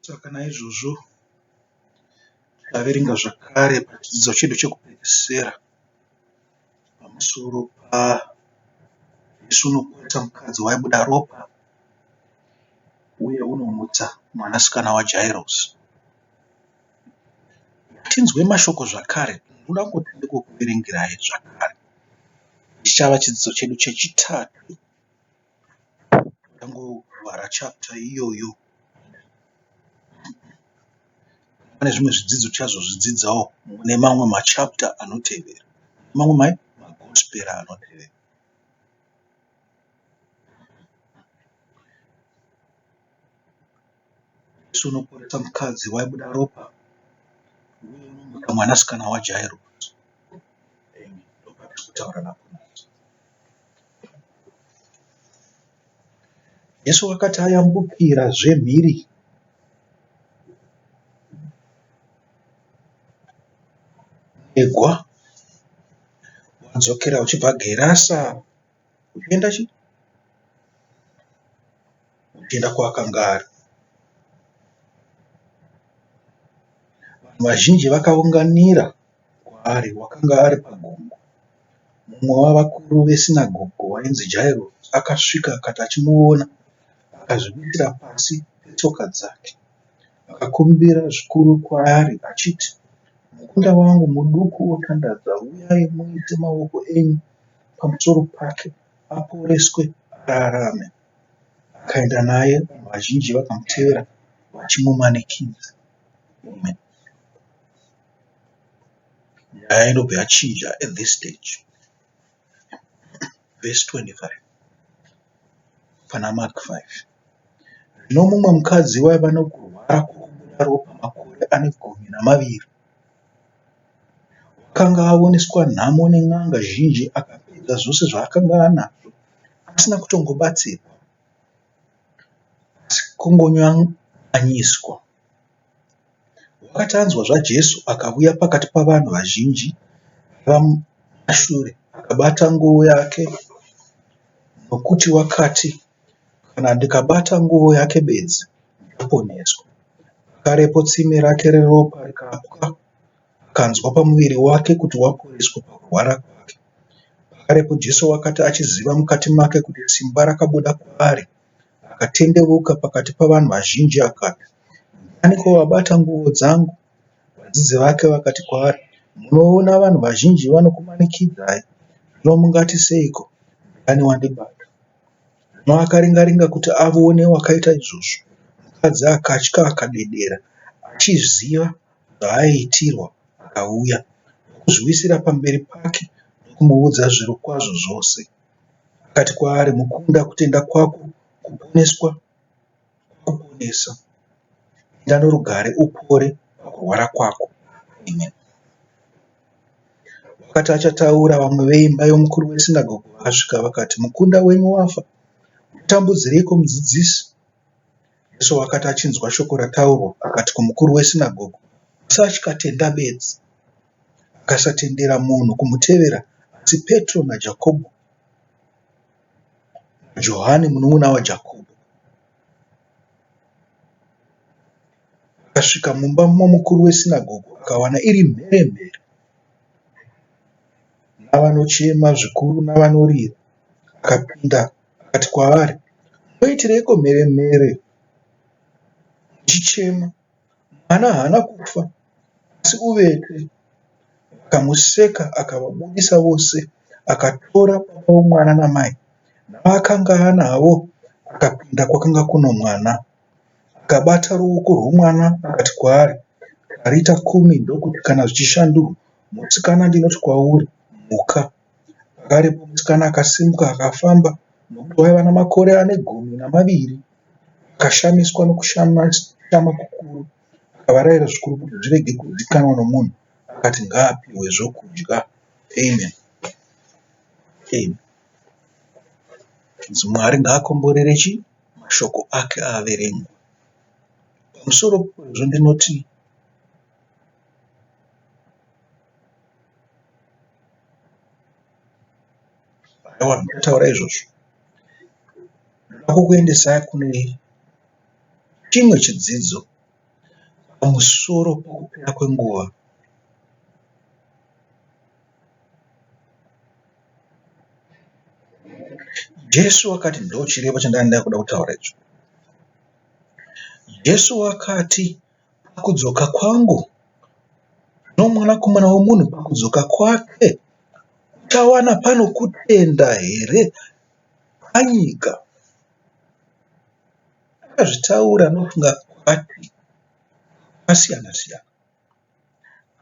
Saka naizvozvo taverenga zvakare pachidzidzo chedu chekupedzisira pamusoro paJesu unoporesa mukadzi waibuda ropa uye unomutsa mwanasikana waJairosi. Tinzwe mashoko zvakare, ndoda kuti ndikuverengerai zvakare. Chichava chidzidzo chedu chechitatu tangovhara chapter iyoyo. Pane zvimwe zvidzidzo tichazozvidzidzawo mune mamwe machapter anotevera, mamwe magospera anotevera. Jesu unoporesa mukadzi waibuda ropa uye unomutsa mwanasikana waJairosi. Ndopatiri napo. Jesu akati ayambukira zvemhiri egwa wadzokera uchibva Gerasa uchienda kwaakanga ari. Vanhu vazhinji vakaunganira kwaari, wakanga ari pagomo. Mumwe wavakuru vesinagoge wainzi Jairosi akasvika akati achimuona akazviwisira pasi petsoka dzake. Akakumbira zvikuru kwaari achiti, mukunda wangu muduku wotandadza, uyai muise maoko enyu pamusoro pake aporeswe ararame. Akaenda naye, vanhu vazhinji vakamutevera vachimumanikidza. Amen. Nyaya inobva yachinja at this stage. Verse 25 pana Mark 5. Zvino mumwe mukadzi waiva nokurwara kwokubuda ropa makore ane 12 wakanga aoneswa nhamo nen'anga zhinji, akapedza zvose zvaakanga anazvo asina kutongobatsirwa asi kungonyanyiswa. Wakati anzwa zvaJesu, akauya pakati pavanhu vazhinji vamashure, akabata nguo yake, nokuti wakati, kana ndikabata nguo yake bedzi ndaponeswa. Pakarepo tsime rake reropa rikapwa, akanzwa pamuviri wake kuti waporeswa pakurwara kwake. Pakarepo Jesu akati achiziva mukati make kuti simba rakabuda kwaari, akatendeuka pakati pavanhu vazhinji akati, ndianiko wabata nguo dzangu? Vadzidzi vake vakati kwaari, munoona vanhu vazhinji vanokumanikidzai, zvino mungati seiko, ndiani wandibata? Zvino akaringa-ringa kuti aone wakaita izvozvo. Mukadzi akatya akadedera, achiziva zvaaitirwa, akauya nokuzviwisira pamberi pake nokumuudza zvirokwazvo zvose. Akati kwaari, mukunda kutenda kwako kuponeswa kwakuponesa. Enda norugare upore pakurwara kwako. Amen. Wakati achataura, vamwe veimba yomukuru wesinagoge vakasvika vakati, mukunda wenyu wafa, mutambudzireiko mudzidzisi? Jesu akati achinzwa shoko rataurwa, akati kumukuru wesinagoge, usatya, tenda bedzi. Akasatendera munhu kumutevera asi Petro naJakobho naJohani munun'una waJakobho. Akasvika mumba momukuru wesinagoge akawana iri mheremhere, navanochema zvikuru navanorira. Akapinda akati kwavari, munoitireiko mheremhere muchichema? Mwana haana kufa, asi uvete. Akamuseka, akavabudisa vose, akatora baba vomwana namai navakanga anavo, akapinda kwakanga kuno mwana. Akabata ruoko rwomwana akati kwaari, Tarita kumi, ndokuti kana zvichishandurwa, musikana ndinoti kwauri, muka. Pakarepo musikana akasimuka akafamba, nokuti waiva namakore ane 12. Akashamiswa nokushama kukuru, akavarayira zvikuru kuti zvirege kuzivikanwa nomunhu. Akati ngaapiwe zvokudya. Amen. Amen. Mwari ngaakomborere mashoko ake averengwa. Pamusoro pezvo ndinoti aiwa, ndataura izvozvo. Ndoda kukuendesai kune chimwe chidzidzo pamusoro pokupera kwenguva. Jesu akati, ndo chirevo chandanga kuda kutaura icho. Jesu akati, pakudzoka kwangu noMwanakomana woMunhu pakudzoka kwake uchawana pano kutenda here panyika? Akazvitaura nofunga kwati kwasiyana siyana,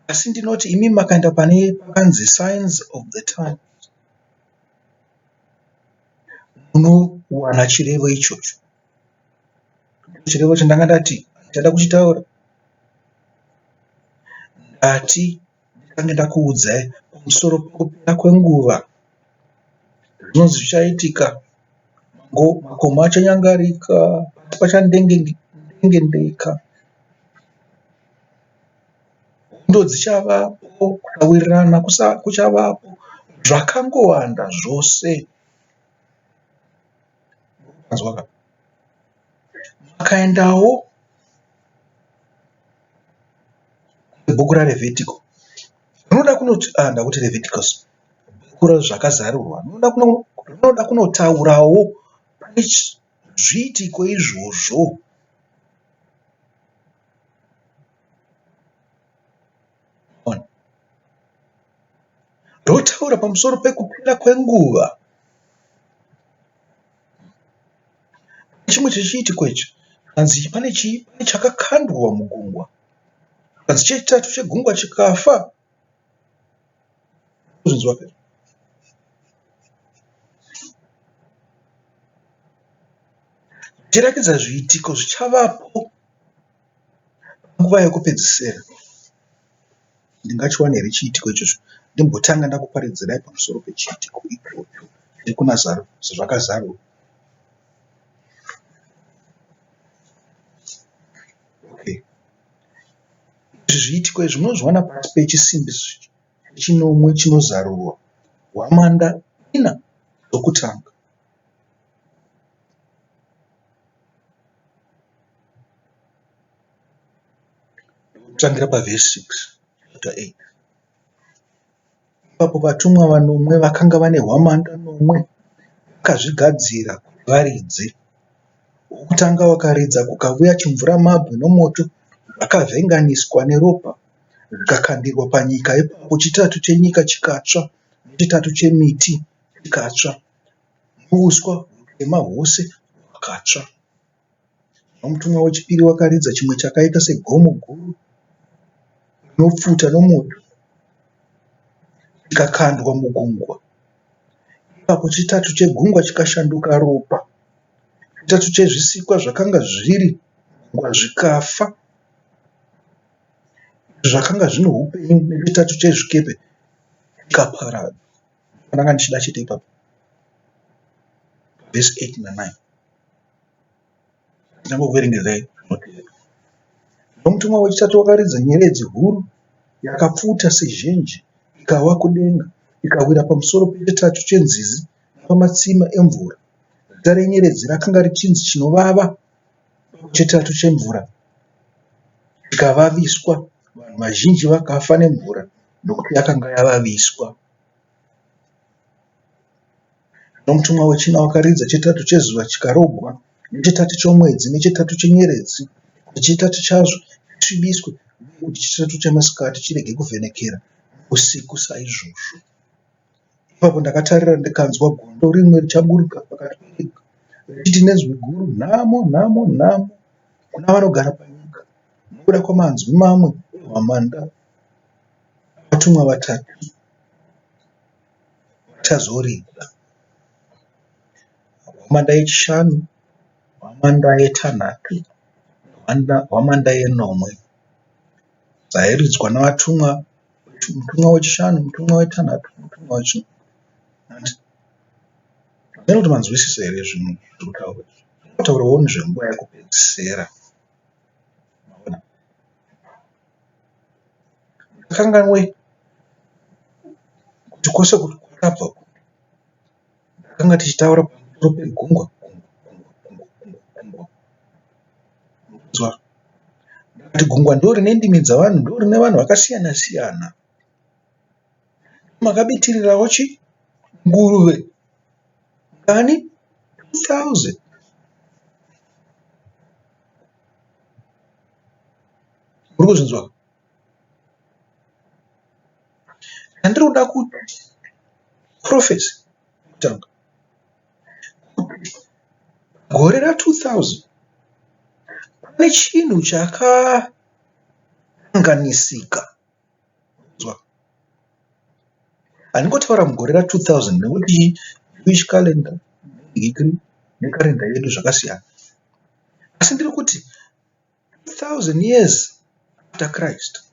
asi ndinoti imi makaenda pane pakanzi Signs of the Times munowana chirevo ichocho. Chirevo chandanga ndati ndichada kuchitaura, ndati ndikange ndakuudzai pamusoro pokupera kwenguva. Zvinonzi zvichaitika, makomo achanyangarika, pasi pachandengendeka, hondo dzichavapo, kutawirirana kuchavapo, zvakangowanda zvose. Makaendawo bhuku raLevhitiko, rinoda kunoti ndakuti Leviticus, bhuku razvakazarurwa, rinoda kunotaurawo pane zviitiko izvozvo. Ndotaura pamusoro pekupera kwenguva. Chimwe chechiitiko ichi, hanzi pane chakakandwa mugungwa, hanzi chechitatu chegungwa chikafa. Chirakidza zviitiko zvichavapo nguva yekupedzisira. Ndingachiwana here chiitiko ichocho? Ndimbotanga ndakuparidzirai pamusoro pechiitiko ichocho chiri kuna zvakazarurwa. Zviitiko izvi munozviwana pasi pechisimbi chinomwe chinozarurwa, hwamanda 4 dzokutanga. Kutangira pavhesi 6 chapter 8. Ipapo vatumwa 9 vakanga vane hwamanda 9 vakazvigadzira kuti varidze. Wokutanga wakaridza, kukauya chimvura mabwe nomoto zvakavhenganiswa neropa zvikakandirwa panyika. Ipapo chitatu chenyika chikatsva, nechitatu chemiti chikatsva, nouswa hutema hwose hwakatsva. Nomutumwa wechipiri wakaridza, chimwe chakaita segomo guru rinopfuta nomoto chikakandwa mugungwa. Ipapo chitatu chegungwa chikashanduka ropa, chitatu chezvisikwa zvakanga zviri mugungwa zvikafa, zvakanga zvine upenyu, nechitatu chezvikepe chikaparadzwa. Pandanga ndichida chete ipapo, vhesi 8 na 9. Ndingangokuverengerai zvinotevera. Nomutumwa wechitatu wakaridza, nyeredzi huru yakapfuta sezhenji ikawa kudenga, ikawira pamusoro pechitatu chenzizi napamatsime emvura. Zita renyeredzi rakanga richinzi Chinovava. Chitatu chemvura chikavaviswa, vanhu vazhinji vakafa nemvura nokuti yakanga yavaviswa. Nomutumwa wechina wakaridza, chitatu chezuva chikarogwa, nechitatu chomwedzi, nechitatu chenyeredzi, kuti chitatu chazvo chisvibiswe, uye kuti chitatu chemasikati chirege kuvhenekera usiku saizvozvo. Ipapo ndakatarira ndikanzwa gondo rimwe richaburuka pakati penyika, richiti nezwi guru, nhamo, nhamo, nhamo kuna vanogara panyika, nokuda kwamanzwi mamwe ehwamanda vatumwa 3 vachazoridza. Hwamanda yechishanu, hwamanda yetanhatu, hwamanda yenomwe dzairidzwa navatumwa, mutumwa wechishanu, mutumwa wetanhatu, mutumwa wechina. Handina kuti manzwisisa here zvinhu zviri kutaurwa. Zvinotaurawo nezvenguva yekupedzisira. Ndakanganwe kuti kwose kwakabva ndakanga tichitaura pamusoro pegungwa. kuti gungwa ndo rine ndimi dzavanhu, ndo rine vanhu vakasiyana siyana. Makabitirirawo nguruve ngani 2000. Muri kuzvinzwa? Handiri kuda kuti profesi kutanga gore ra2000 pane chinhu chakakanganisika. Handingotaura mugore ra2000 nekuti Jewish calendar nekalenda yedu zvakasiyana, asi ndiri kuti 2000 years after Christ,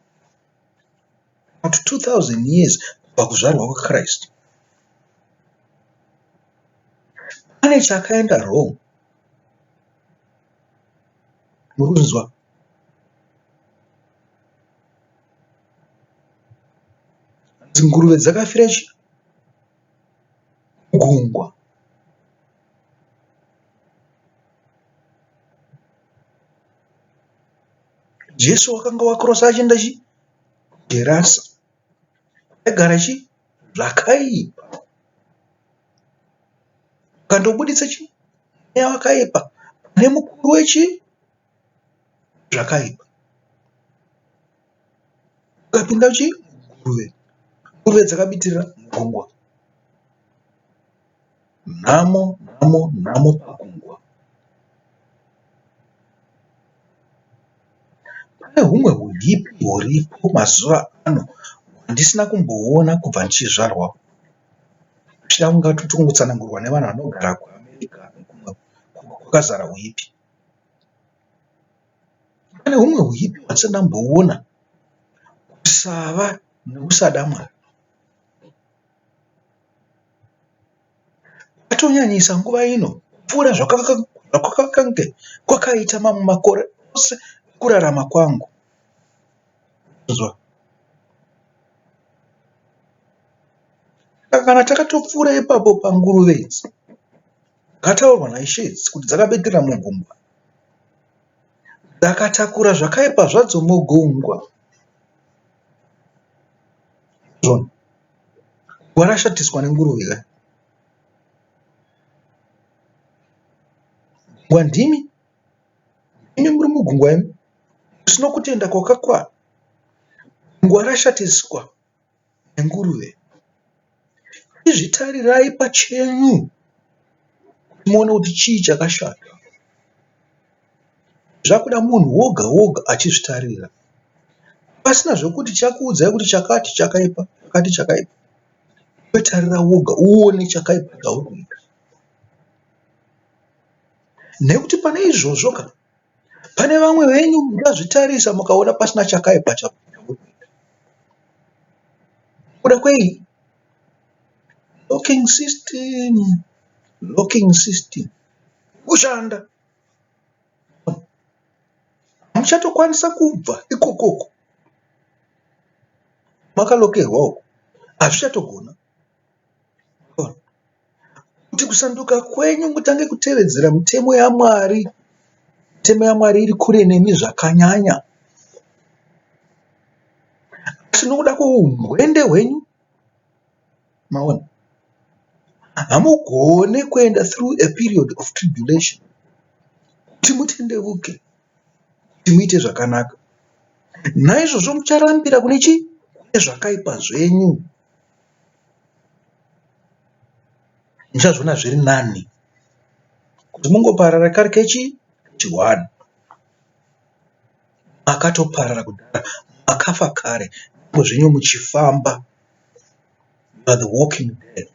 kuti 2000 years kubva kuzvarwa kwaKristu, pane chakaenda wrong. Muri kuzvinzwa? Nguruve dzakafira gungwa. Jesu wakanga wakrosa achienda Gerasa, aigara zvakaipa, akandobuditsa mweya wakaipa pane mukuru zvakaipa, ukapinda nguruve dzakabitirira mugungwa. Nhamo pagungwa. Pane humwe huipi huripo mazuva ano handisina kumboona kubva ndichizvarwa, kuchida kungotsanangurwa nevanhu vanogara kuAmerica kwakazara huipi. Pane humwe huipi hwandisati ndamboona, kusava nekusada Mwari. Kwatonyanyisa nguva ino kupfuura zvakakanga kwakaita mamwe makore ose kurarama kwangu. Kana takatopfuura ipapo panguruve idzi, dzakataurwa naIshe idzi kuti dzakabeterera mugungwa, dzakatakura zvakaipa zvadzo mugungwa. Gungwa rashatiswa nenguruve. Gungwa ndimi muri mugungwa imi, musina kutenda kwakakwana. Gungwa rashatiswa nenguruve. Izvitarirai pachenyu muone kuti chii chakashata. Zvakuda munhu woga achizvitarira, pasina zvokuti chakuudzai kuti chakati chakaipa, chakati chakaipa. Wetarira woga uone chakaipa chauri kuita. Nekuti pane izvozvo pane vamwe venyu mungazvitarisa mukaona pasina chakaipa chauri kuita. Kuda kwei? Locking system kushanda. Hamuchatokwanisa kubva ikokoko makalokerwa uko, hazvichatogona. Kuti kusanduka kwenyu mutange kutevedzera mitemo yaMwari, mitemo yaMwari iri kure nemi zvakanyanya. Asi nokuda kwoumwende hwenyu, maona, hamugone kuenda through a period of tribulation kuti mutendeuke, kuti muite zvakanaka. Naizvozvo mucharambira kune zvakaipa zvenyu. Muchazviona zviri nani kuti mungoparara kari kechiwani. Makatoparara kudhara, makafa kare, zvenyu muchifamba. You are the walking dead.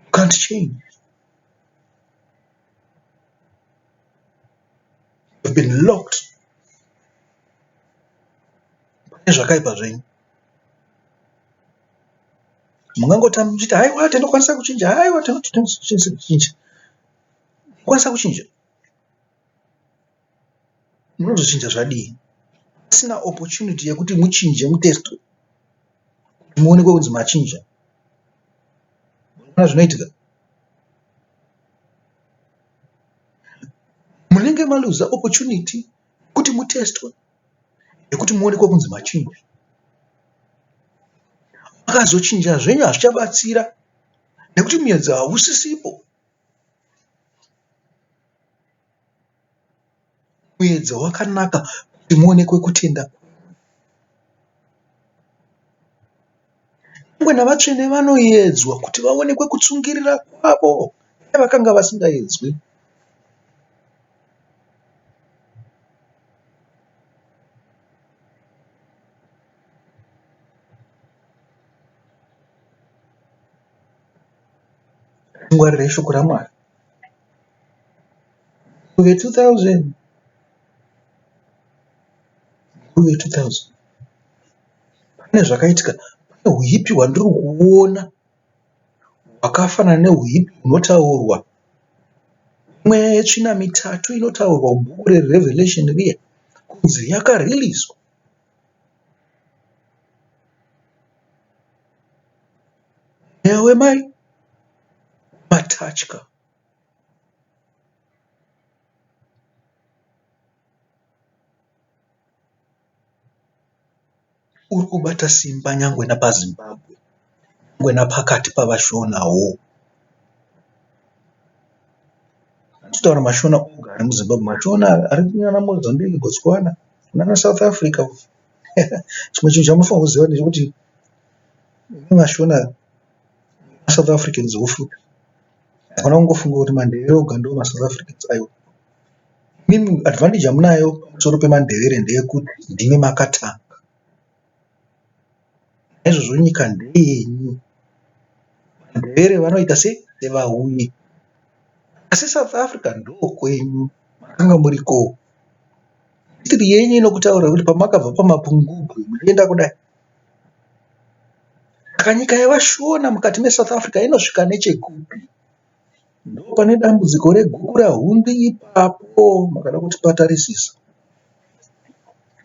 You can't change. You've been locked. Zvakaipa zvenyu. Mungangotama muchiti haiwa tinokwanisa kuchinja, haiwa tinokwanisa kuchinja. Kwanisa kuchinja. Munozochinja zvadii? Pasina opportunity yekuti muchinje mutestwe. Muonekwe kunzi machinja. Muona zvinoitika? munenge maluza opportunity kuti mutestwe, yekuti muonekwe kunzi machinja. Makazochinja zvenyu hazvichabatsira nekuti muedza hausisipo. Muedza wakanaka kuti muonekwe kutenda. Nyangwe navatsvene vanoedzwa kuti vaonekwe kutsungirira kwavo nevakanga vasingaedzwi. Ngwarire shoko raMwari. Kuve 2000 pane zvakaitika. Pane huipi hwandiri kuona hwakafanana nehuipi hunotaurwa, imwe yetsvina mitatu inotaurwa mubhuku reRevelation riya, kunzi yakariliswa. Mweya wemai matatya. Uri kubata simba nyangwe napaZimbabwe, nyangwe napakati pavashonawo. Titaura mashona oga ari muZimbabwe, mashona ari kunana Mozambique, Botswana, nana South Africa. Chimwe chinhu chamunofanira kuziva ndechekuti mashona South Africans wofuta. Hakuna kungofunga kuti mandevere oga ndiwo maSouth Africans. Aiwa, mimi advantage yamunayo pamusoro pemandevere ndeyekuti ndimi makatanga. Naizvozvo nyika ndeyenyu. Mandevere vanoita sevauyi, asi South Africa ndokwenyu, makanga muriko. History yenyu inokutaura kuti pamakabva pamapungubwe muchienda kudai. Saka nyika yevashona mukati meSouth Africa inosvika nechekupi? Ndo pane dambudziko reguku rahundi ipapo, makada kuti patarisisa.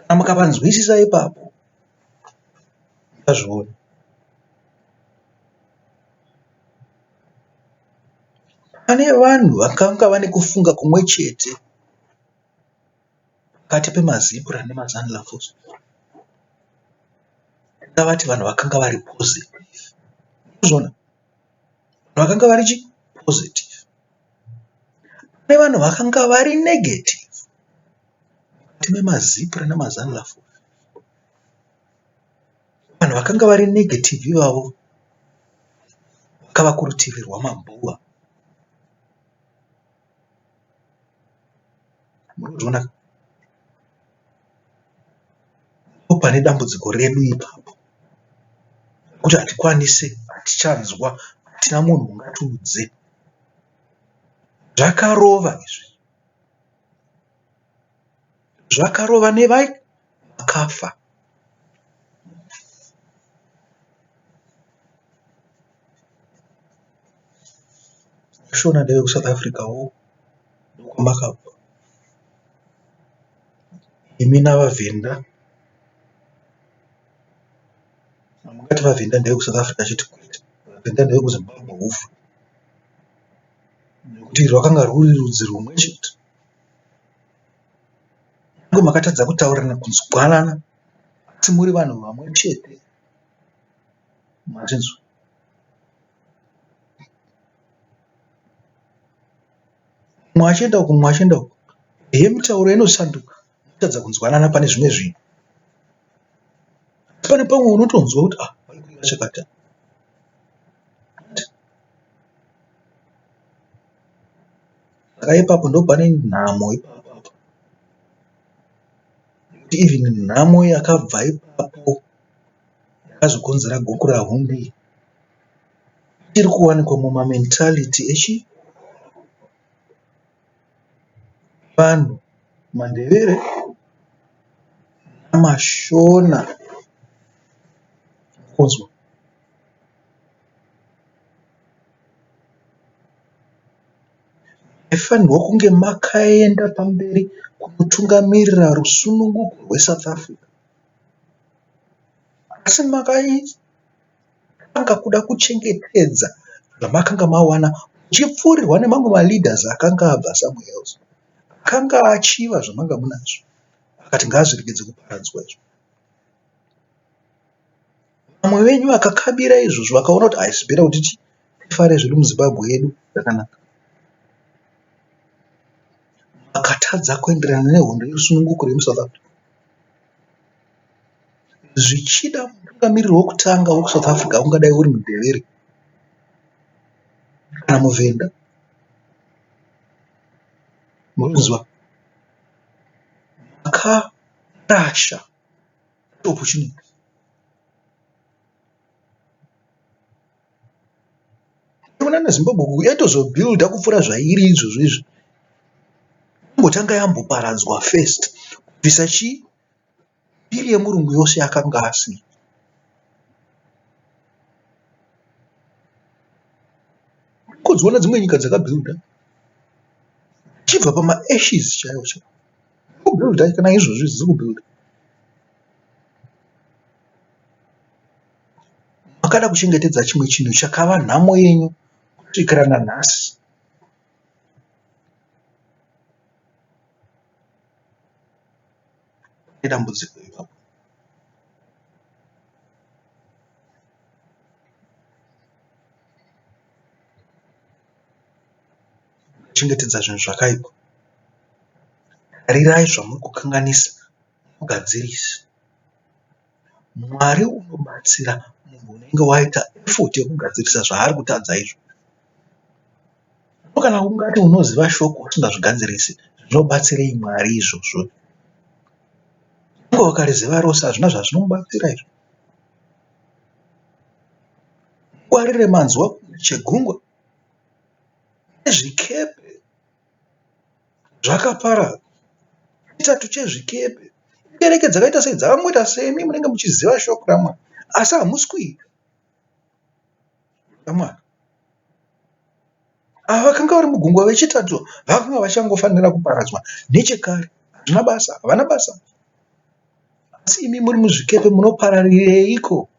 Kana mukapanzwisisa ipapo, mungazviona. Pane vanhu vakanga vane kufunga kumwe chete pakati pemaZipra nemaZanzibar Force. Ndavati vanhu vakanga vari positive. Uzvona? Vanhu vakanga vari chi? Positive. Pane vanhu vakanga vari negative pakati pemaZipra nemaZanzibar Force. Vanhu vakanga vari negative ivavo vakava kurutivi rwaMabhua. Munozviona? Pane dambudziko redu ipapo, kuti hatikwanise, hatichanzwa, hatina munhu ungatiudze. Zvakarova izvi, zvakarova nevai vakafa. Shona ndeve kuSouth Africa wo, ndokwamakabva. Imi navaVenda, mungati vaVenda ndeve kuSouth Africa chete kwete, vaVenda ndeve kuZimbabwe hufu, nekuti rwakanga rwuri rudzi rumwe chete. Nyangwe makatadza kutaurirana kunzwanana, asi muri vanhu vamwe chete. Machinzwa? Mumwe achienda uku, mumwe achienda uku, yemitauro inosanduka, mutadza kunzwanana pane zvimwe zvinhu. Pane pamwe unotonzwa kuti vari kuita chakata. Saka ipapo ndo pane nhamo ipapo. Kuti even nhamo yakabva ipapo yakazokonzera guku rahundi iri kuwanikwa mumamentality echi vanhu, mandevere namashona. Kunzwa? Maifanirwa kunge makaenda pamberi kunotungamirira rusununguko rweSouth Africa, asi makanga kuda kuchengetedza zvamakanga mawana, muchipfuurirwa nemamwe maleaders akanga abva somewhere else. akanga achiva zvamanga munazvo, akati ngaazviregedze kuparadzwa izvo. Vamwe venyu vakakabira izvozvo vakaona kuti haisipera kuti tifare zviri muZimbabwe yedu zvakanaka, vakatadza kuenderana nehondo yerusununguko remuSouth Africa. Zvichida mutungamiriri wokutanga weSouth Africa ungadai uri mudevere kana muvenda, munozwa, makarasha opportunity. Ona neZimbabwe yaitozobhilda kupfuura zvairi izvozvo izvi, imbotanga yamboparadzwa first kubvisa chipiri yemurungu yose yakanga asina. Kudziona dzimwe nyika dzakabhilda chibva pamaashes chaiwo chaiwo, kubhilda kana izvozvo dziri kubhilda. Makada kuchengetedza chimwe chinhu chakava nhamo yenyu kusvikira nanhasi. Dambudziko ipapo. Chengetedza zvinhu zvakaipa. Tarirai zvamuri kukanganisa mugadzirisi. Mwari unobatsira munhu unenge waita effort yekugadzirisa zvaari kutadza izvo. Kana ungati unoziva shoko usingazvigadzirisi, zvinobatsirei Mwari izvozvo? Ngo wakariziva rose hazvina zvazvinomubatsira izvo. Ngwarire manzwa chegungwa nezvikepe zvakaparara, chitatu chezvikepe, kereke dzakaita sei dzakangoita semi munenge muchiziva shoko raMwari asi hamusi kuita raMwari. Ava vakanga vari mugungwa vechitatu vakanga vachangofanira kuparadzwa nechekare. Hazvina basa, havana basa. Asi imi muri muzvikepe munopararireiko?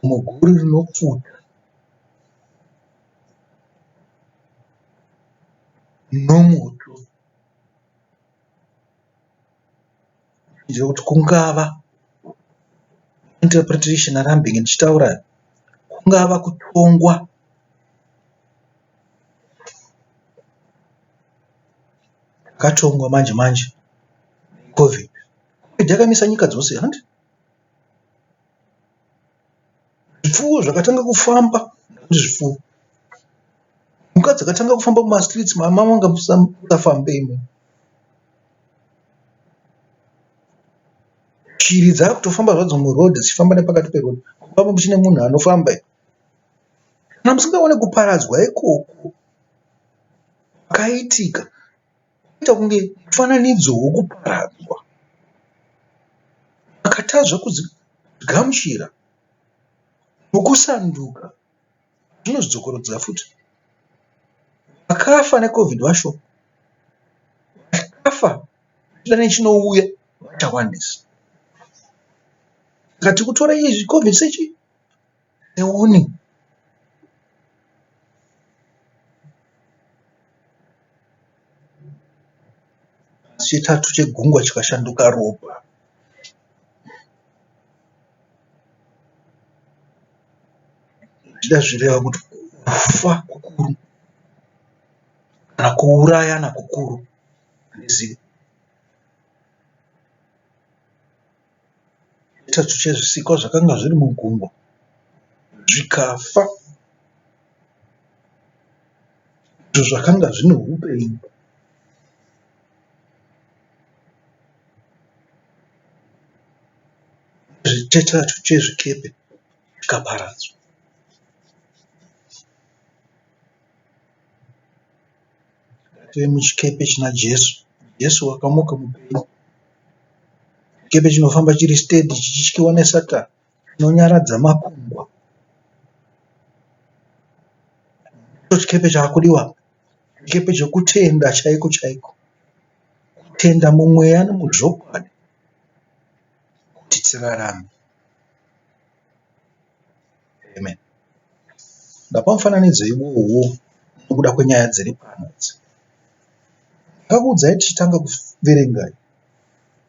Muguri rinopfuta nomoto, ndiro kuti kungava interpretation arambinge ndichitaura, kungava kutongwa katongwa manje manje COVID. COVID yakamisa nyika dzose handi. Zvipfuwo zvakatanga kufamba, zvipfuwo, mhuka dzakatanga kufamba mumastreets, mama manga musafambemo. Shiri dzakutofamba zvadzo muroad dzichifamba nepakati peroad, kubva muchine munhu anofamba. Kana musingaone kuparadzwa ikoko kwakaitika, kuita kunge mufananidzo wokuparadzwa. Makatadzwa kudzigamuchira nokusanduka, zvinozvidzokorodza futi. Vakafa neCOVID vasho, vakafa chidani chinouya vachawandisa. Saka tiri kutora izvi COVID sewarning. Chitatu chegungwa chikashanduka ropa. Zvida zvireva kuti kufa kukuru kana kuurayana kukuru nezivo. Chitatu chezvisikwa zvakanga zviri mugungwa zvikafa, izvo zvakanga zvine upenyu. Chitatu chezvikepe zvikaparadzwa. Tive muchikepe china Jesu. Jesu wakamuka mupenyu. Chikepe chinofamba chiri steady chichityiwa neSatani, chinonyaradza makungwa. Chikepe chaakudiwa, chikepe chokutenda chaiko chaiko, kutenda mumweya nemuzvokwadi kuti tirarame. Amen. Ndapamufananidzo iwowo nokuda kwenyaya dziri pano idzi, ndakakuudzai tichitanga kuverenga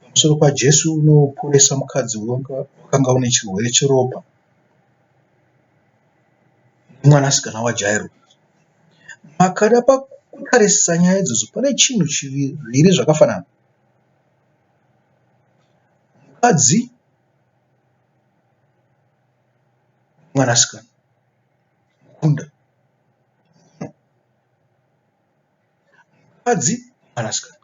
pamusoro paJesu unoporesa mukadzi wakanga une chirwere cheropa nemwanasikana waJairo. Makada pakutarisisa nyaya idzodzo, pane chinhu chiviri zvakafanana. Mukadzi, mwanasikana, mukunda. Mukadzi, mwanasikana.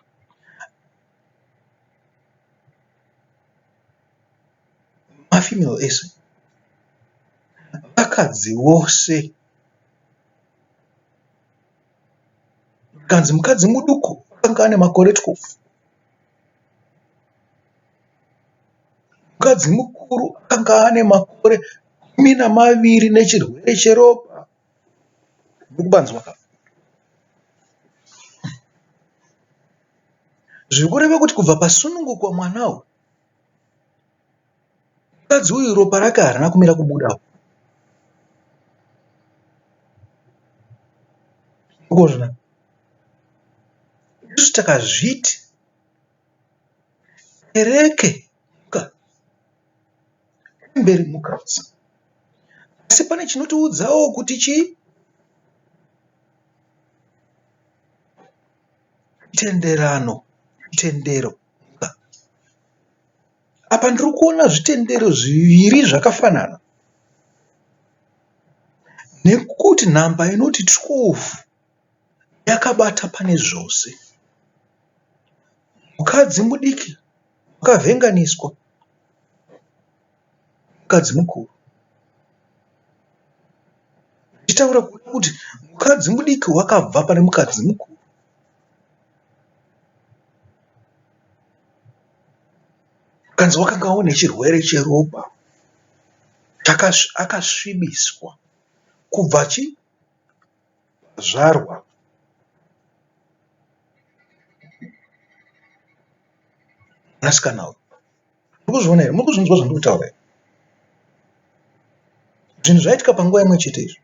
Mafemale ese, vakadzi vose. Kanzi mukadzi muduku akanga ane makore 12. Mukadzi mukuru akanga ane makore 12 nechirwere cheropa. Ndikubanzwa ka. Zviri kureva kuti kubva pasununguko mwanawo, mukadzi uyu ropa rake harina kumira kubudawo. Ndikuzvona. Isu takazviti kereke mberi mukadzi. Asi pane chinotiudzawo kuti chitendero. Apa ndiri kuona zvitendero zviviri zvakafanana. Nekuti nhamba inoti 12 yakabata pane zvose. Mukadzi mudiki wakavhenganiswa mukadzi mukuru. Zvichitaura kuti mukadzi mudiki wakabva pane mukadzi mukuru. Kanzi wakanga une chirwere cheropa akasvibiswa kubva zvarwa. Mwanasikana uyu. Murikuzviona here? Murikuzvinzwa zvandiri kutaura here? Zvinhu zvaitika panguva imwe chete izvo.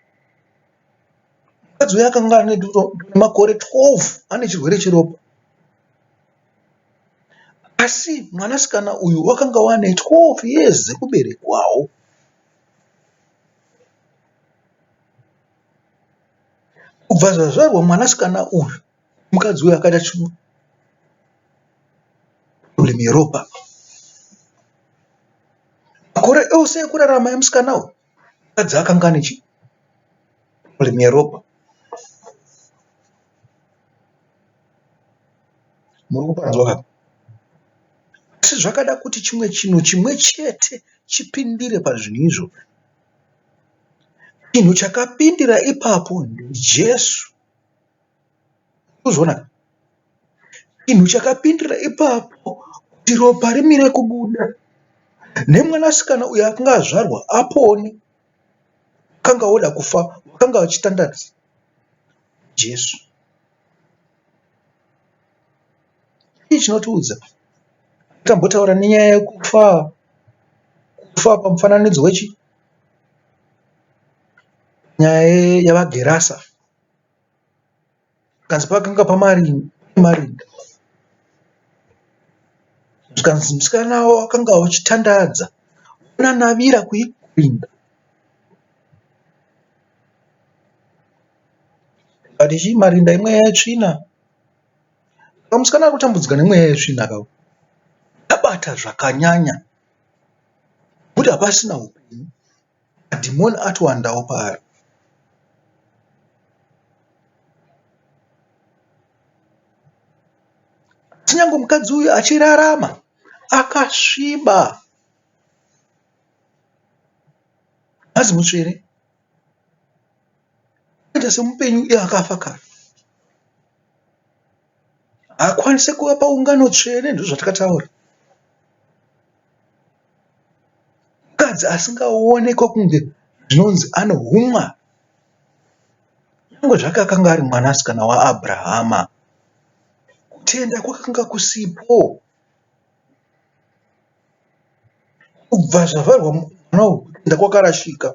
Mukadzi uyu akanga ane makore 12 ane chirwere cheropa. Asi mwanasikana uyu wakanga wane 12 years dzekuberekwawo. Kubva zvazvarwa mwanasikana uyu, mukadzi uyu akaita problemu yeropa. Makore ose ekurarama emusikana uyu, mukadzi akanga ane problemu yeropa. Muri kupanzwa kapa? Asi zvakada kuti chimwe chinhu chimwe chete chipindire pazvinhu izvo. Chinhu chakapindira ipapo ndiJesu. Kuzviona? Chinhu chakapindira ipapo kuti ropa rimire kubuda. Nemwanasikana uyu akanga azvarwa apone. Akanga oda kufa, wakanga achitandadza Jesu. Chii chinotiudza? Tambotaura nenyaya yekufa pamufananidzo wechi? Nyaya yavaGerasa. Kanzi pakanga pamarinda. Zvikanzi musikana wavo akanga achitandadza. Unanavira kurinda. Kati chii marinda imwe yaitsvina. Musikana ari kutambudzika nemweya yetsvina kawo. Abata zvakanyanya. Kuti hapasina upenyu. Madhimoni atowandawo paari. Kunyange mukadzi uyu achirarama akasviba. Hazi mutsvere. Akaita semupenyu iye akafa kare. Haakwanise kuva paungano tsvene, ndizvo zvatakataura. Mukadzi asingaonekwa kunge zvinonzi ane humwa. Nyangwe zvake akanga ari mwanasikana waAbhurahama. Kutenda kwakanga kusipo. Kubva zvavharwa mwana uyu, kutenda kwakarashika.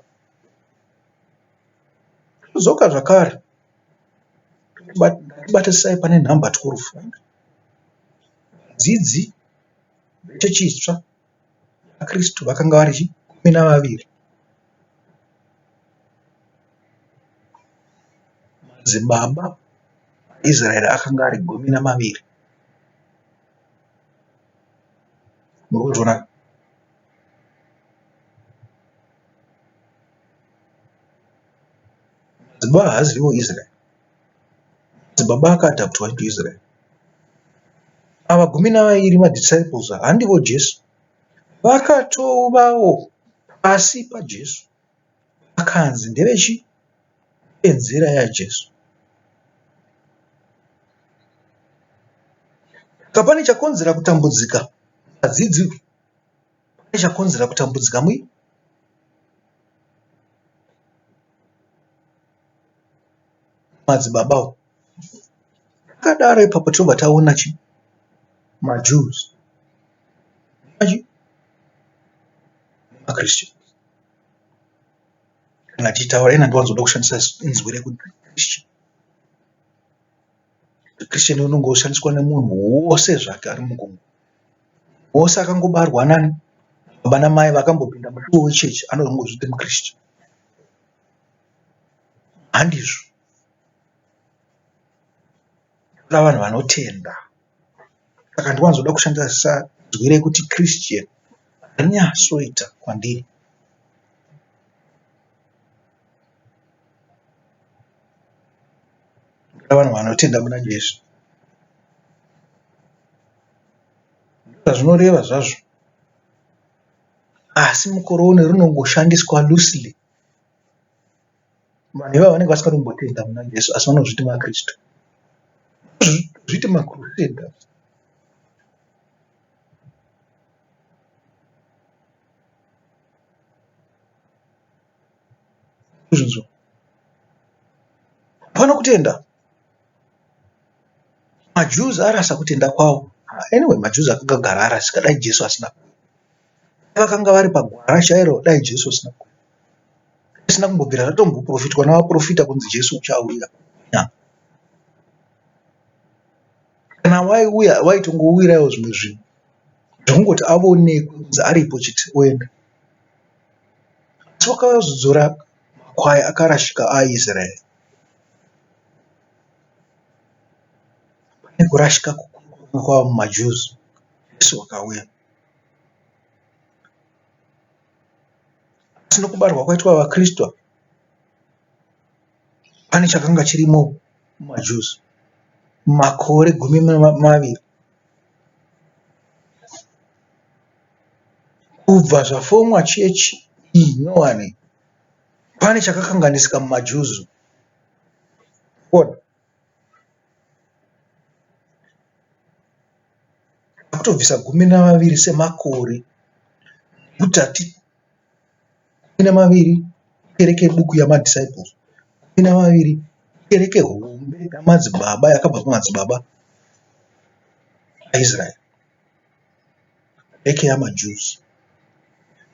Zoka zvakare ngatibatisai pane nhamba 12. Vadzidzi vechechitsva vaKristu vakanga vari 12. Madzibaba Israeri akanga ari 12. Murikuzviona? Madzibaba haasiwo Israeri. Madzibaba akaadaptwa into Israeri. Ava 12 madisciples handivo Jesu. Vakatovawo pasi paJesu, vakanzi ndevechipenzera yaJesu. Saka pane chakonzera kutambudzika vadzidzi, pane chakonzera kutambudzika madzibabawo. Akadaro ipapo tobva taona maJews maChristian. Kana tichitaura ina ndiwanzoda kushandisa inzwi rekuti Christian. Christian unongoshandiswa nemunhu wose zvake ari mugungwa. Wose akangobarwa nani, baba namai vakambopinda muduwo wechechi anongozviti muChristian. Handizvo. Toda vanhu vanotenda. Saka ndiwanzoda kushandisa inzwi rekuti Christian rinyatsoita kwandiri. Vanhu vanotenda muna Jesu. Zvazvinoreva zvazvo. Asi mukore uno rinongoshandiswa loosely. Vanhu ivava vanenge vasingatombotenda muna Jesu asi vanozviti maKristu. Zviti maCrusaders. Kuzvinzwa. Hapana kutenda. MaJews arasa kutenda kwavo. Anyway, maJews akagara arasika dai Jesu asina. Vakanga vari pagwara chairo dai Jesu asina. Asina kumbobvira zvatomboprofitwa navaprofita kunzi Jesu uchauya. Kana waiuya waitongouirawo zvimwe zvinhu zvekungoti aonekwe kunzi aripo chete oenda. Asi wakazodzora makwai akarashika aIsraeri. Pane kurashika kwavo mumaJews. Jesu wakauya. Asi nokubarwa kwaitwa vaKristu pane chakanga chirimo mumaJews. Makore 12 kubva zvafomwa chechi iyi nyowani, pane chakakanganisika mumaJews. Kutobvisa 12 semakore kutati 12 kereke buku yamadisciples, 12 kereke hombe yamadzibaba yakabva pamadzibaba aIsraeri, kereke yamaJews.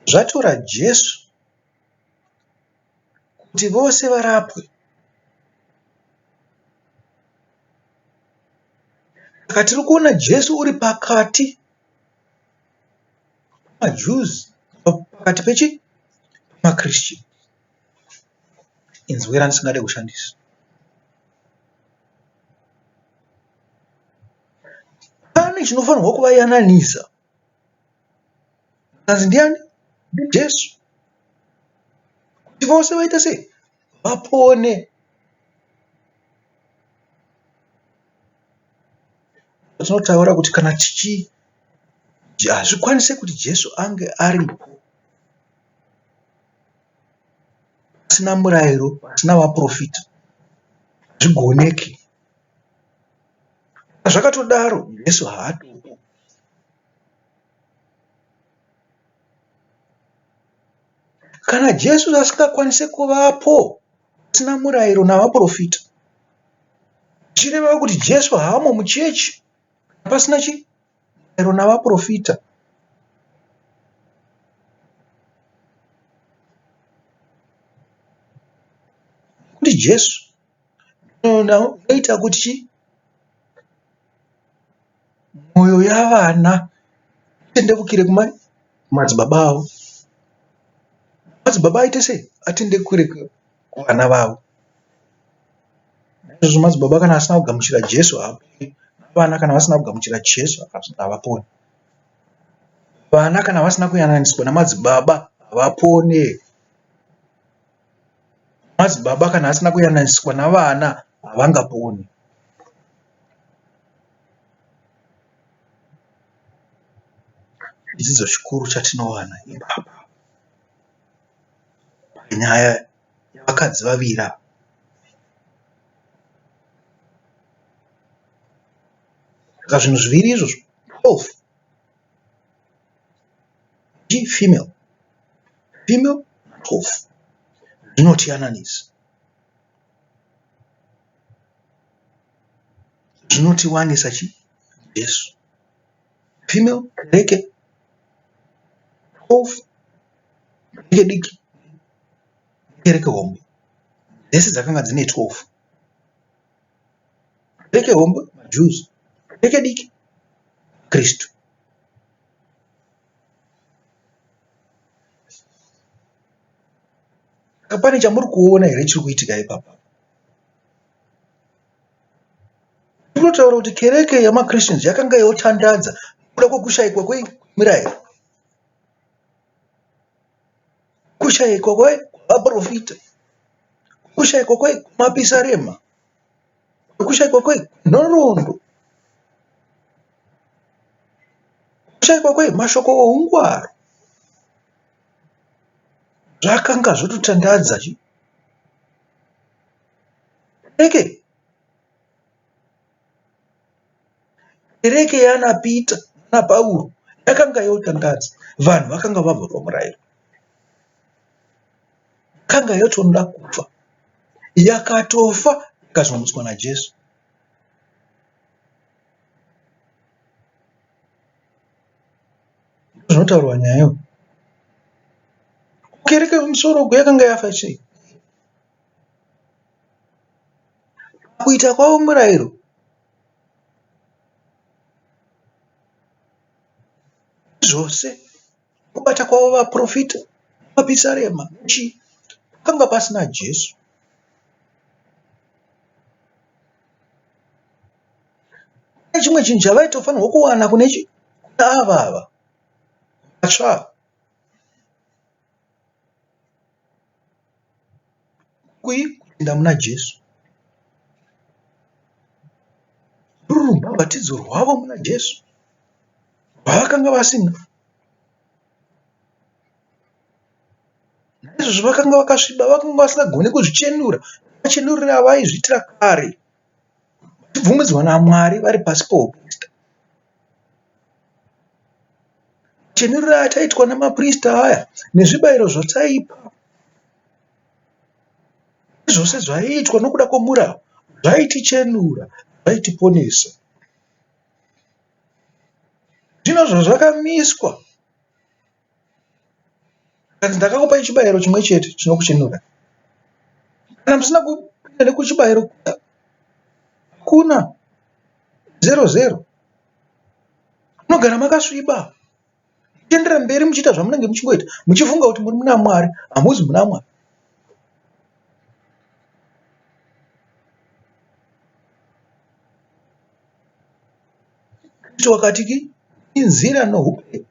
Zvatora Jesu kuti vose varapwe. Saka tiri kuona Jesu uri pakati pamaJews, pakati pemaChristian. Inzwi randisingade kushandisa. Pane chinofanirwa kuvayananisa. Kanzi ndiani? Jesu. Kuti vose vaita sei? Vapone. Tinotaura kuti kana hazvikwanise kuti Jesu ange aripo pasina murayiro, pasina vaprofita. Zvigoneki. Zvakatodaro Jesu haatopo. Kana Jesu asingakwanise kuvapo pasina murayiro navaprofita, zvichireva kuti Jesu haamo muchechi pasina murayiro navaprofita. Kuti Jesu unoita kuti mwoyo yavana itendekukire kumadzibaba avo, madzibaba aite sei? Atendekukire kuvana vavo. Naizvozvo madzibaba kana asina kugamuchira Jesu havaponi. Vana kana vasina kugamuchira Jesu havaponi. Vana kana vasina kuyananiswa namadzibaba havapone. Madzibaba kana asina kuyananiswa navana havangaponi. Chidzidzo chikuru chatinowana ipapa panyaya yavakadzi vaviri. Saka zvinhu zviviri izvozvo 12 female 12 zvinotiyananisa, zvinotiwanisa Jesu. Female kereke 12, kereke diki, kereke hombe, dzese dzakanga dzine 12. Kereke hombe maJews, kereke diki Kristu. Pane chamuri kuona here chiri kuitika ipapa? Kunotaura kuti kereke yamaChristians yakanga yotandadza kuda kwekushayikwa kwemirayiro, kushayikwa kwavaprofita, kushayikwa kwemapisarema, kushayikwa kwenhoroondo, kushayikwa kwemashoko oungwaro, zvakanga zvototandadza kereke yana Pita naPauro yakanga yotandadza. Vanhu vakanga vabva pamurayiro, yakanga yotoda kufa, yakatofa, ikazongotswa naJesu. Zvinotaurwa nyayo. Kereke yemusoro yakanga yafa sei? Kuita kwavo murayiro, zvose kubata kwavo vaprofita, mapisarema, pakanga pasina Jesu. Chimwe chinhu chavaitofanirwa kuwana kuna ava vatsva, kuenda muna Jesu, rubhabhatidzo rwavo muna Jesu rwavakanga vasina. Naizvozvo vakanga vakasviba, vakanga vasingagoni kuzvichenura. Machenuriro avaizviitira kare, vachibvumidzwa naMwari vari pasi pouprista. Machenuriro ataitwa namaprista aya nezvibayiro zvataipa, zvose zvaiitwa nokuda kwomurayiro, zvaitichenura, zvaitiponesa. Zvino zvazvakamiswa, kana ndakakupai chibayiro chimwe chete chinokuchenura, kana musina kupinda nekuchibayiro hakuna 0-0, munogara makasviba, muchiendera mberi muchiita zvamunenge muchingoita, muchifunga kuti muri muna Mwari, hamuzi muna Mwari. Kristu wakati inzira noupenyu.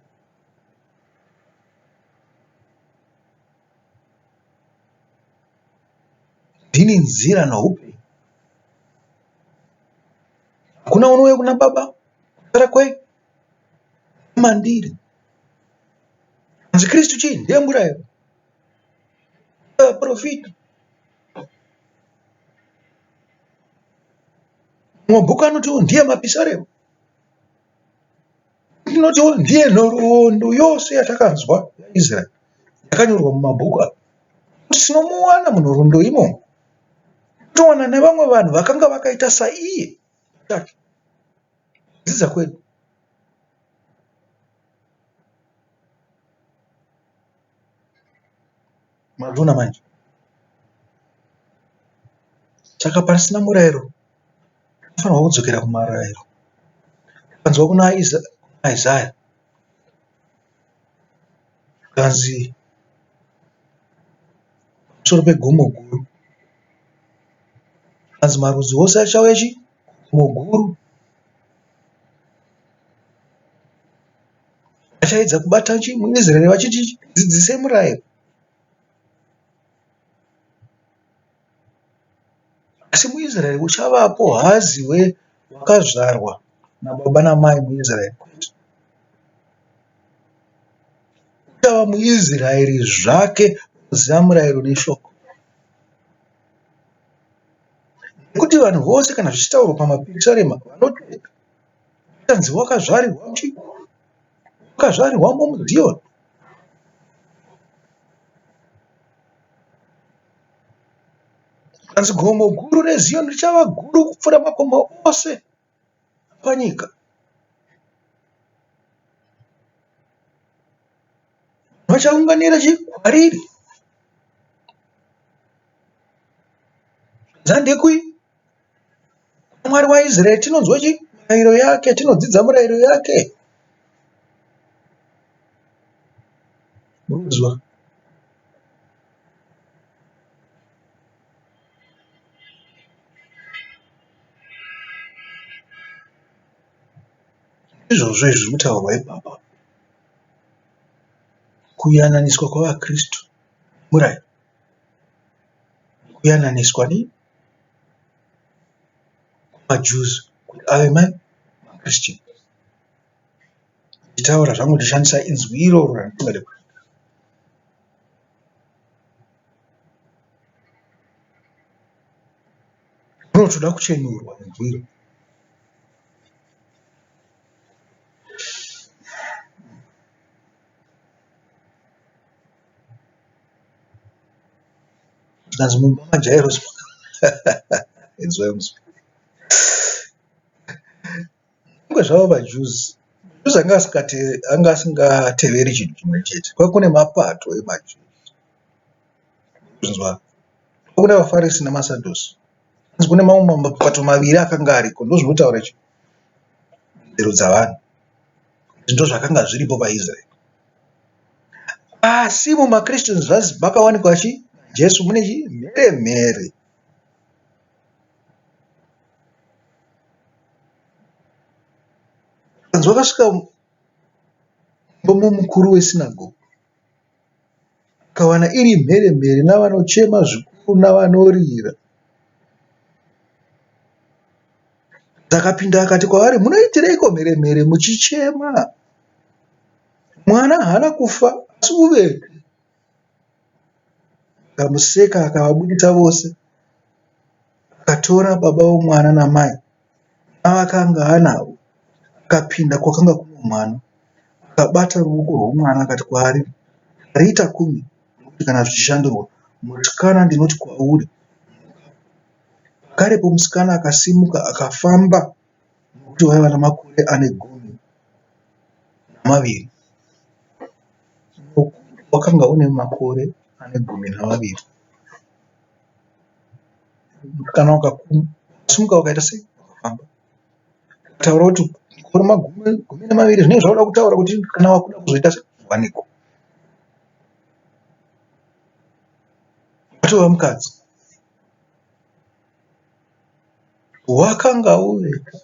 Ndini nzira noupenyu. Hakuna unouya kuna Baba kusara kwemandiri. Hanzi Kristu chii? Ndiye murayiro, vaprofita. Mabhuku anotiwo ndiye mapisarema, tinotiwo ndiye nhoroondo yose yatakanzwa yaIsraeri yakanyorwa mumabhuku aya. Tinomuwana munhoroondo imomo, towana nevamwe vanhu vakanga vakaita saiye kudzidza kwedu. Mazvona manje saka pasina murayiro unofanirwa kudzokera kumarayiro. Kanzwa kuna Isaya kanzi pamusoro pegomo guru, kanzi marudzi ose achauya gomo guru, achaedza kubata muIsraeri vachiti dzidzise murayiro, asi muIsraeri uchavapo haziwe wakazvarwa nababa namai muIsraeri, uchava muIsraeri zvake unoziva murayiro neshoko. Nekuti vanhu vose kana zvichitaurwa pamapirisarema vanoti kanzi wakazvarirwamo muZioni. Kanzi gomo guru reZioni richava guru kupfuura makomo ose panyika. Vachaunganira kwariri. Zandekui Mwari waIsraeri tinonzwa murayiro yake, tinodzidza murayiro yake. Munozwa? Izvozvo zviri kutaurwa ipapa, kuyananiswa kwavaKristu murayiro, kuyananiswa maJews kuti ave maChristian. Ndichitaura zvangu ndishandisa inzwi iroro randingada kuti unotoda kuchenurwa inzwi iro. Zvanzi mumba maJairosi inzwa inzwi. Kunge zvavo vaJews anga asingateveri chinhu chimwe chete. Kune mapato emaJews. Kunzwa? Kune vaFarisi namaSadhusi. Kune mamwe mapato maviri akanga ariko, ndozvinotaura ndero dzavanhu. Ndizvo zvakanga zviripo paIsraeri. Asi mumaChristians makawanikwa Jesu mune mheremhere. Kanzi wakasvika mumukuru wesinagoge akawana iri mheremhere navanochema zvikuru navanorira. Akapinda akati kwavari, munoitireiko mheremhere muchichema? Mwana haana kufa asi uvepi. Akamuseka akavabudisa vose, akatora baba vomwana namai navakanga anavo, akapinda kwakanga kuno mwana, akabata ruoko rwomwana akati kwaari, riita 10 nokuti kana zvichishandurwa, musikana ndinoti kwauri. Pakarepo musikana akasimuka akafamba, nokuti vaiva namakore ane 12. Wakanga une makore ane 12. Musikana wakasimuka wakaita sei? Wakafamba. Taura kuti makore 12 zvinenge zvauda kutaura kuti kana wakuda kuzoita sewaniko. Watova mukadzi. Wakanga uveka.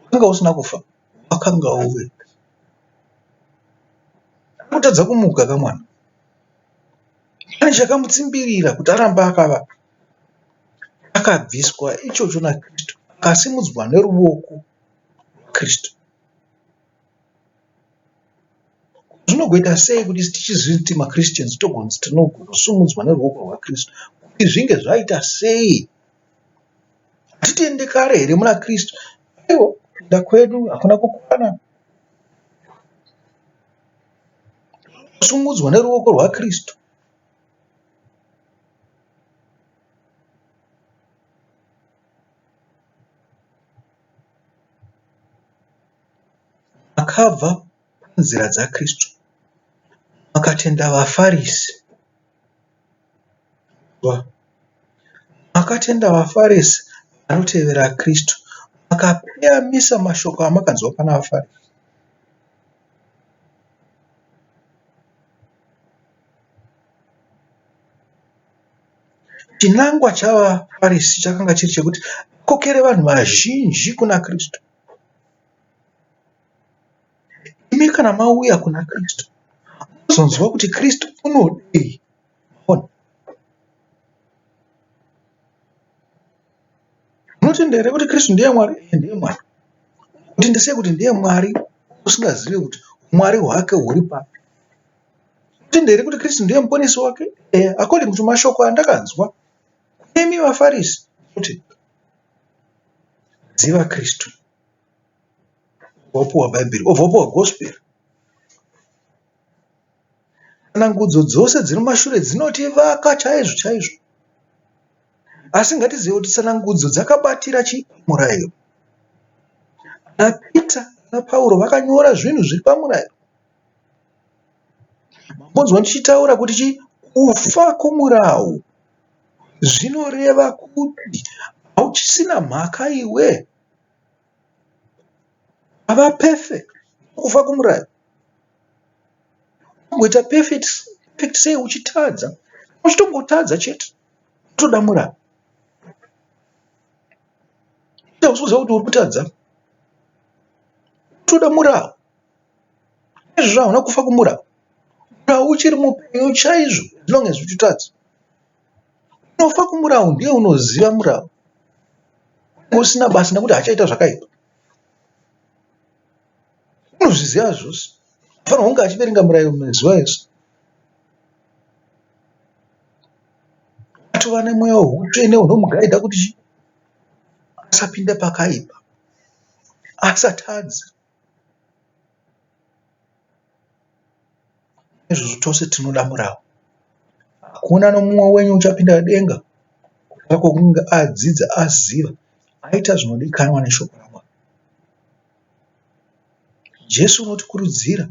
Wakanga usina kufa. Wakanga uveka. Kutadza kumuka kamwana. Pane chakamutsimbirira kuti aramba akabviswa ichocho naKristu, akasimudzwa neruoko rwaKristu. Zvinogoita sei kuti tichizviti maChristians tinogosimudzwa neruoko rwaKristu? Kuti zvinge zvaita sei? Hatitendi kare here muna Kristu? Aiwa, kuenda kwedu hakuna kukwana. Kusumudzwa neruoko rwaKristu. Makabva panzira dzaKristu, makatenda vaFarisi. makatenda vaFarisi vanotevera Kristu makapeyamisa mashoko amakanzwa pana vaFarisi. Chinangwa chavaFarisi chakanga chiri chekuti kokere vanhu vazhinji kuna Kristu. Imi kana mauya kuna Kristu muzonzwa kuti Kristu unodei. Munotenda here kuti Kristu ndiye Mwari? Ndiye Mwari. Kutendesei kuti ndiye Mwari usingazivi kuti umwari hwake huri papi. Munotenda here kuti Kristu ndiye muponesi wake? According to mashoko andakanzwa imi vaFarisi kuti ziva Kristu, wapuwa Bhaibheri, wapuwa gospel. Ngudzo dzose dziri mumashure dzinotivaka chaizvo chaizvo, asi ngatizive kuti tsanangudzo dzakabatira murayiro. Ana Pita naPauro vakanyora zvinhu zviri pamurayiro. Mambonzwa ndichitaura kuti kufa kumurau zvinoreva kuti hauchisina mhaka iwe, ava perfect. Kufa kumurayiro ungoita perfect sei uchitadza? Uchitongotadza chete, utoda murau. Usiziva kuti uri kutadza, utoda murau. Izvozvo hauna kufa kumurau. Murau uchiri mupenyu chaizvo, as long as uchitadza. Unofa kumurau ndiye unoziva murau, usina basa nekuti hachaita zvakaipa. Unozviziva zvose. Fanirwa kunge achiverenga murayiro mazuva ese. Atova nemweya weutsvene unomugaidha kuti asapinda pakaipa, asatadze. Izvozvo tose tinoda murau. Hakuna nomumwe wenyu uchapinda denga kunge adzidza, aziva, aita zvinodikanwa neshoko raMwari. Jesu unotikurudzira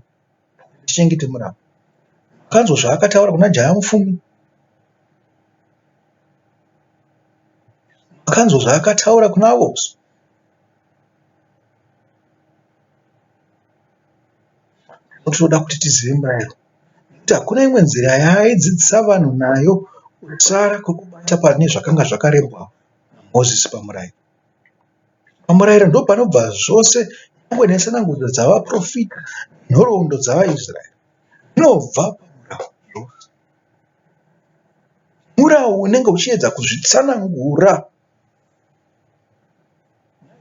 tichengete murau. Makanzwa zvaakataura kuna jaya mupfumi? Makanzwa zvaakataura kuna vose? Tinoda kuti tizive murayiro, kuti hakuna imwe nzira yaaidzidzisa vanhu nayo kutsara kwekubata pane zvakanga zvakarembwa naMozisi pamurayiro. Pamurayiro ndo panobva zvose, nyangwe netsanangudzo dzavaprofita, nhoroondo dzavaIsraeri dzinobva pamurau zvose. Murau unenge uchiedza kuzvitsanangura.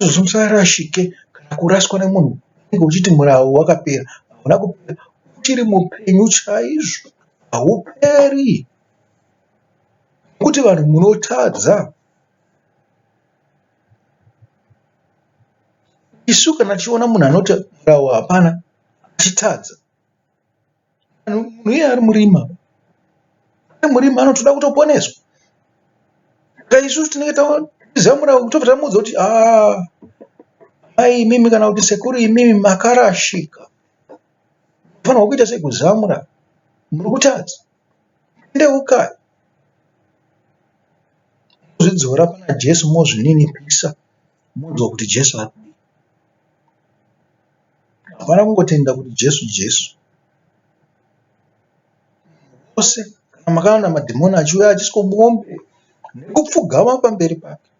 Izvozvo musarashike kana kuraswa nemunhu unenge uchiti murau wakapera. Hauna kupera, uchiri mupenyu chaizvo, hauperi. Kuti vanhu munotadza. Isu kana tichiona munhu anoti murau hapana, achitadza, munhu iye ari murima. Ari murima anotoda kutoponeswa. Saka isusu tinenge tiziva murau, tobva tamuudza kuti mai imimi kana kuti sekuru imimi makarashika. Munofanirwa kuita sei kuziva murau? Muri kutadza. Endeukai. Mozvidzora pana Jesu, mozvininipisa, monzwa kuti Jesu ari kudii. Hapana kungotenda kuti Jesu Jesu. Ose kana makaona madhimoni achiuya achisikomuombe nekupfugama pamberi pake,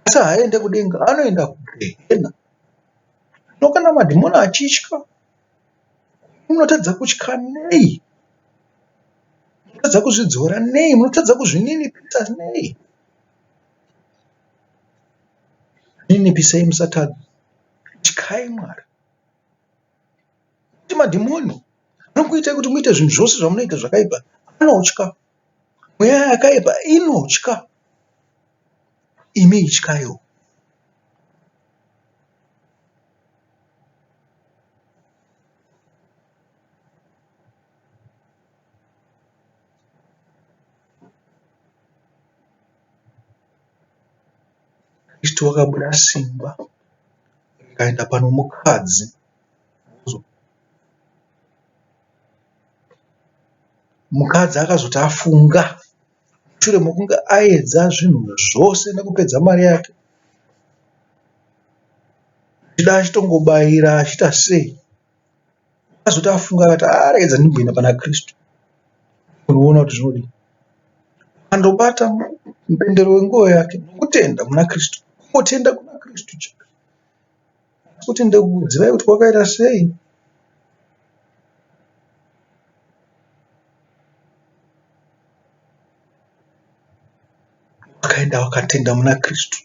asi haaende kudenga, anoenda kugehena. Zvino kana madhimoni achitya, munotadza kutya nei? Munotadza kuzvidzora nei? Munotadza kuzvininipisa nei? Ninipisei, musatadza. Tyai Mwari. Kuti madhimoni anokuitai kuti muite zvinhu zvose zvamunoita zvakaipa, anotya. Mweya yakaipa inotya. Imi ityaiwo. Kristu wakabuda simba rikaenda pano mukadzi. Mukadzi akazoti afunga Shure mokunge aedza zvinhu zvose nekupedza mari yake, achida achitongobayira achiita sei, azoti afunga akati aregedza ndimboenda pana Kristu. Unoona kuti zvinodii? Andobata mupendero wenguo yake nokutenda muna Kristu. Kungotenda kuna Kristu chete. Kuti ndikuudzai kuti kwakaita sei? Wakaenda wakatenda muna Kristu.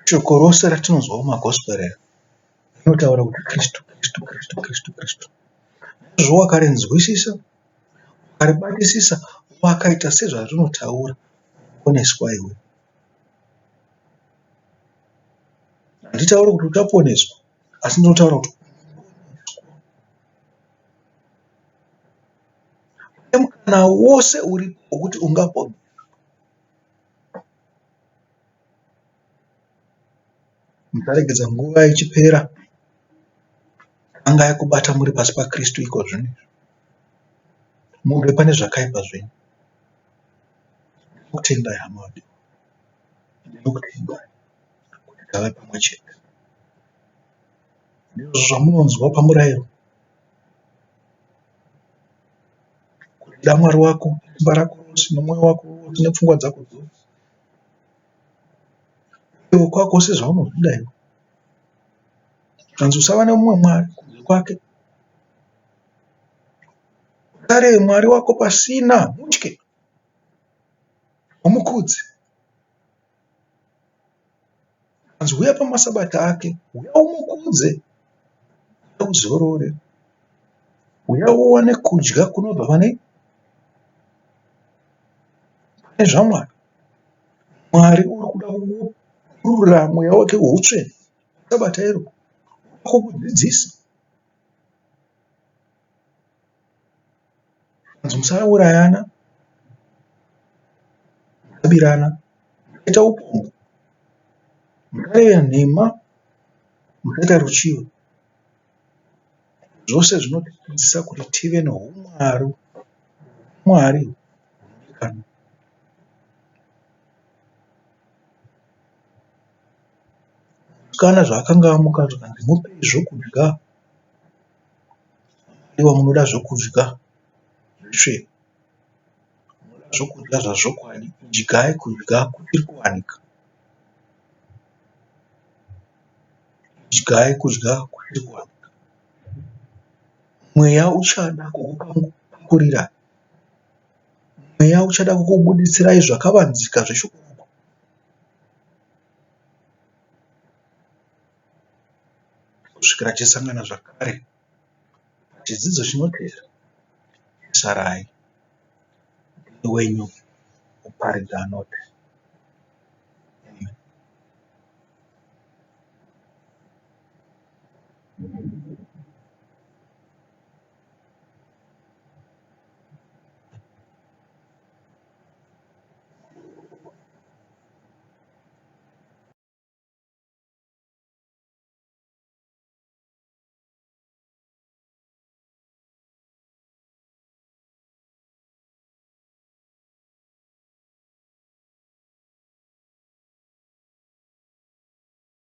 Shoko rose ratinonzwa mumagospel rinotaura kuti Kristu, Kristu, Kristu, Kristu, Kristu. Izvo wakarinzwisisa, wakaribatisisa, wakaita sezvarinotaura, unoponeswa iwe. Handitauri kuti uchaponeswa, asi ndinotaura kuti mukana wose uripo wokuti ungaponeswa. Musaregedza nguva ichipera anga yakubata muri pasi paKristu iko zvino. Mumbe pane zvakaipa zvenyu. Ndinokutendai hama wadiwa. Ndinokutendai kuti tave pamwe chete. Ndizvo zvamunonzwa pamurayiro. Kuda Mwari wako nesimba rako rose nomwoyo wako wose nepfungwa dzako dzose. Iwe kwako sezvaunozvida iwe. Kanzi usava nemumwe Mwari kunze kwake. Utare Mwari wako pasina, mutye. Umukudze. Kanzi uya pamasabata ake, uya umukudze. Uya uzorore. Uya uwane kudya kunobva pane zvaMwari. Mwari uri kuda kukurura mweya wake woutsvene. Sabata iro kukudzidzisa. Kanzi musaurayana, musabirana, musaita upombwe, musareva nhema, musaita ruchivo. Zvose zvinotidzidzisa kuti tive neumwaru, Mwari hunodikanwa. Musikana zvaakanga amuka zvakanzi mupei zvokudya. Iwa munoda zvokudya zvitsvene. Munoda zvokudya zvazvokwadi. Dyai kudya kuchiri kuwanika. Dyai kudya kuchiri kuwanika. Mweya uchada kukupakurira. Mweya uchada kukubudisirai zvakavanzika zveshoko rako. Kusvikira tisangana zvakare chidzidzo chinotevera. Sarai. Ndini wenyu Muparidzi Anoti. Amen.